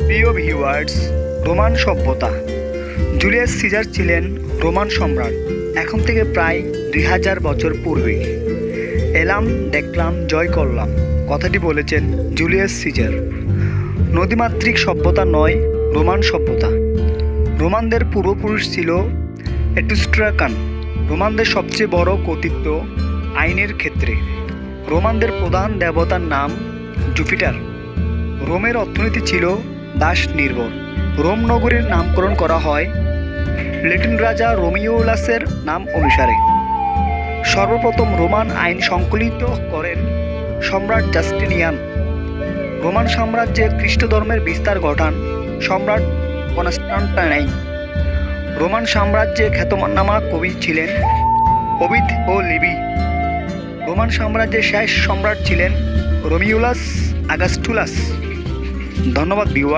প্রিয় viewers, Roman সভ্যতা। Julius caesar ছিলেন রোমান সম্রাট এখন থেকে প্রায় 2000 বছর পূর্বে। এলাম, দেখলাম, জয় করলাম, কথাটি বলেছেন জুলিয়াস সিজার। নদীমাতৃক সভ্যতা নয়, রোমান সভ্যতা। রোমানদের পূর্বপুরুষ ছিল এট্রুস্ট্রাকান। রোমানদের সবচেয়ে বড় কর্তৃত্ব আইনের ক্ষেত্রে। রোমানদের প্রধান দেবতার নাম জুপিটার। রোমের অর্থনীতি ছিল দাস নির্ভর। রোম নগরীর নামকরণ করা হয় ল্যাটিন রাজা রোমিওলাসের নাম অনুসারে। সর্বপ্রথম রোমান আইন সংকলিত করেন সম্রাট জাস্টিনিয়ান। রোমান সাম্রাজ্যে খ্রিস্ট ধর্মের বিস্তার ঘটান সম্রাট কনস্টান্টাইন। রোমান সাম্রাজ্যে খ্যাতনামা কবি ছিলেন ওভিড ও লিবি। রোমান সাম্রাজ্যের শেষ সম্রাট ছিলেন রোমিওলাস আগাস্টুলাস। ধন্যবাদ ভিউয়ার।